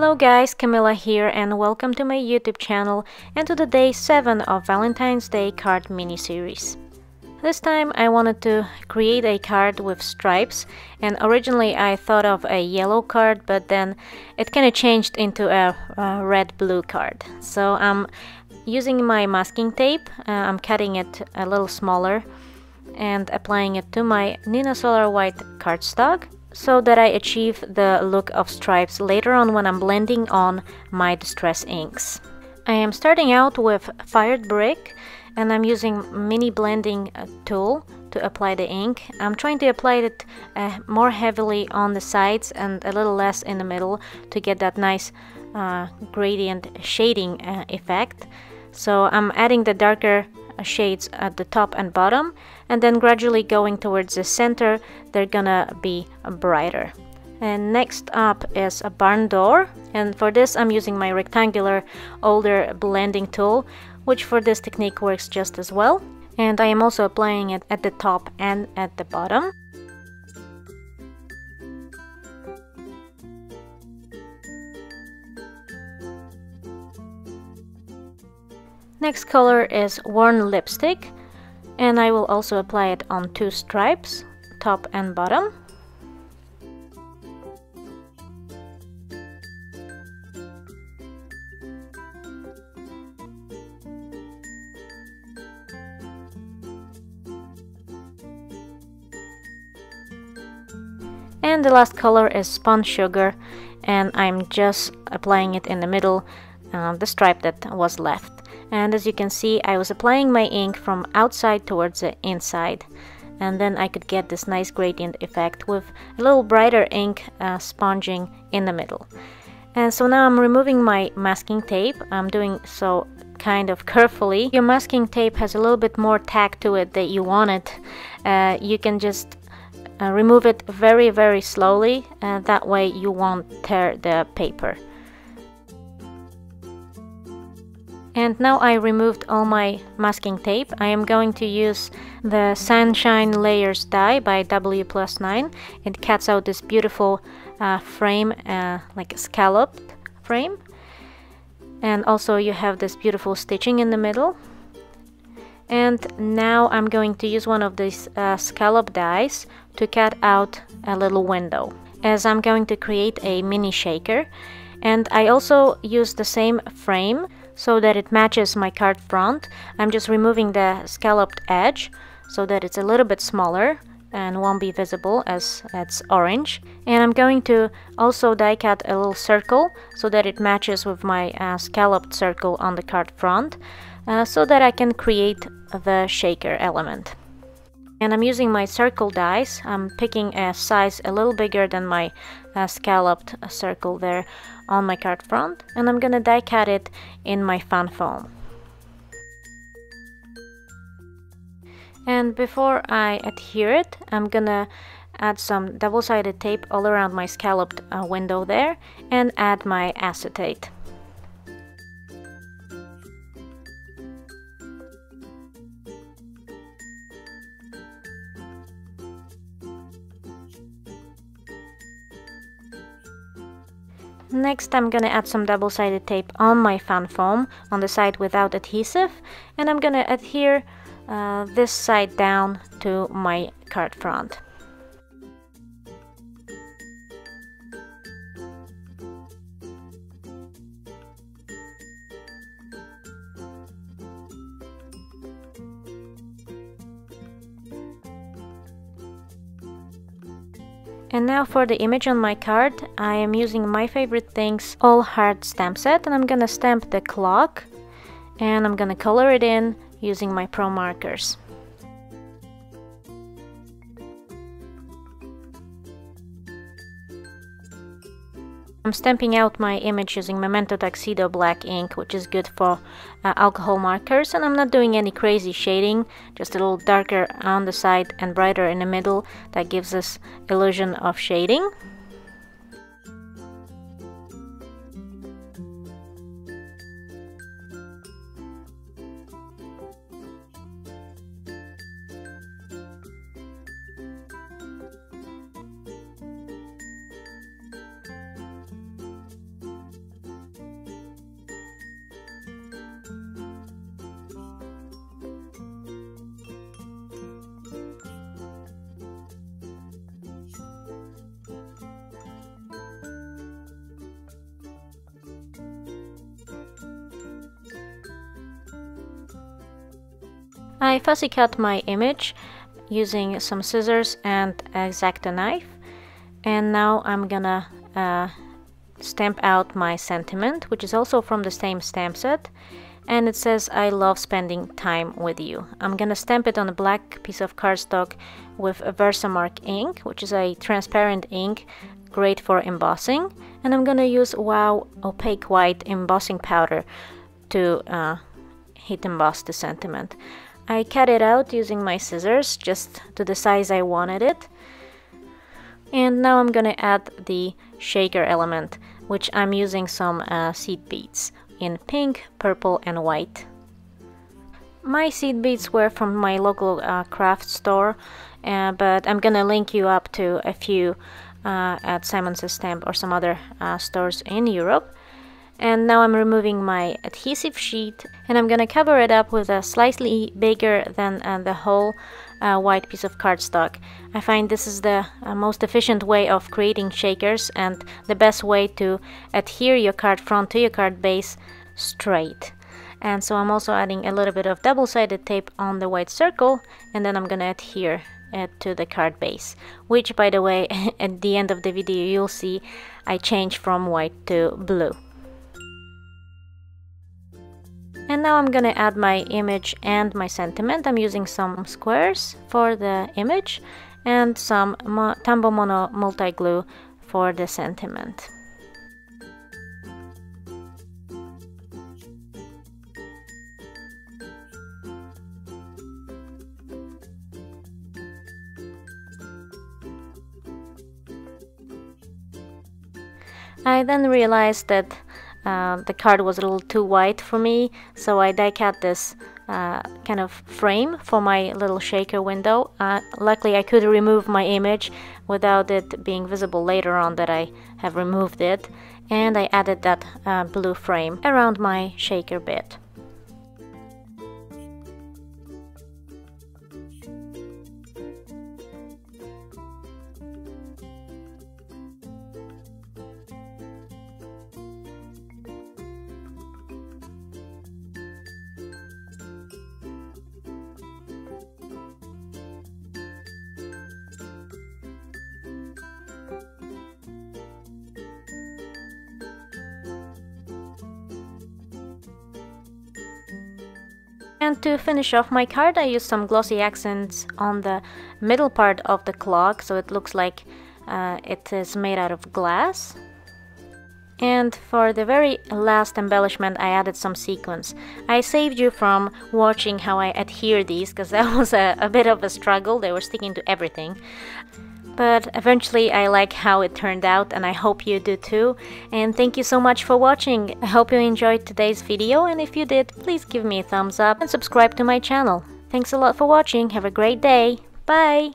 Hello guys, Camilla here and welcome to my YouTube channel and to the day 7 of Valentine's Day card mini-series. This time I wanted to create a card with stripes, and originally I thought of a yellow card, but then it kind of changed into a red-blue card. So I'm using my masking tape, I'm cutting it a little smaller and applying it to my Nina Solar White cardstock, so that I achieve the look of stripes later on when I'm blending on my distress inks. I am starting out with fired brick and I'm using mini blending tool to apply the ink. I'm trying to apply it more heavily on the sides and a little less in the middle to get that nice gradient shading effect. So I'm adding the darker shades at the top and bottom, and then gradually going towards the center they're gonna be brighter. And next up is a barn door, and for this I'm using my rectangular older blending tool, which for this technique works just as well, and I am also applying it at the top and at the bottom. Next color is worn lipstick, and I will also apply it on two stripes, top and bottom. And the last color is spun sugar, and I'm just applying it in the middle, the stripe that was left. And as you can see, I was applying my ink from outside towards the inside, and then I could get this nice gradient effect with a little brighter ink sponging in the middle. And so now I'm removing my masking tape. I'm doing so kind of carefully. Your masking tape has a little bit more tack to it that you want it. You can just remove it very slowly, that way you won't tear the paper. And now I removed all my masking tape. I am going to use the Sunshine Layers die by W+9. It cuts out this beautiful frame, like a scalloped frame. And also you have this beautiful stitching in the middle. And now I'm going to use one of these scallop dies to cut out a little window, as I'm going to create a mini shaker. And I also use the same frame so that it matches my card front. I'm just removing the scalloped edge so that it's a little bit smaller and won't be visible as it's orange. And I'm going to also die cut a little circle so that it matches with my scalloped circle on the card front, so that I can create the shaker element. And I'm using my circle dies. I'm picking a size a little bigger than my scalloped circle there on my card front, and I'm gonna die cut it in my fan foam. And before I adhere it, I'm gonna add some double-sided tape all around my scalloped window there and add my acetate. Next I'm gonna add some double-sided tape on my fan foam on the side without adhesive, and I'm gonna adhere this side down to my card front. And now for the image on my card, I am using My Favorite Things All Heart stamp set, and I'm gonna stamp the clock, and I'm gonna color it in using my Pro markers. I'm stamping out my image using Memento Tuxedo black ink, which is good for alcohol markers, and I'm not doing any crazy shading, just a little darker on the side and brighter in the middle. That gives us illusion of shading. I fussy cut my image using some scissors and X-Acto knife, and now I'm gonna stamp out my sentiment, which is also from the same stamp set, and it says, "I love spending time with you." I'm gonna stamp it on a black piece of cardstock with a Versamark ink, which is a transparent ink, great for embossing, and I'm gonna use Wow opaque white embossing powder to heat emboss the sentiment. I cut it out using my scissors just to the size I wanted it. And now I'm gonna add the shaker element, which I'm using some seed beads in pink, purple and white. My seed beads were from my local craft store, but I'm gonna link you up to a few at Simon Says Stamp or some other stores in Europe. And now I'm removing my adhesive sheet, and I'm gonna cover it up with a slightly bigger than the whole white piece of cardstock. I find this is the most efficient way of creating shakers and the best way to adhere your card front to your card base straight. And so I'm also adding a little bit of double-sided tape on the white circle, and then I'm gonna adhere it to the card base, which, by the way, at the end of the video you'll see I changed from white to blue. And now I'm gonna add my image and my sentiment. I'm using some squares for the image and some Tambo Mono multi-glue for the sentiment. I then realized that the card was a little too white for me, so I die cut this kind of frame for my little shaker window. Luckily I could remove my image without it being visible later on that I have removed it, and I added that blue frame around my shaker bit. And to finish off my card, I used some glossy accents on the middle part of the clock, so it looks like it is made out of glass. And for the very last embellishment, I added some sequins. I saved you from watching how I adhere these, because that was a bit of a struggle. They were sticking to everything. But eventually I like how it turned out, and I hope you do too. And thank you so much for watching. I hope you enjoyed today's video, and if you did, please give me a thumbs up and subscribe to my channel. Thanks a lot for watching. Have a great day. Bye!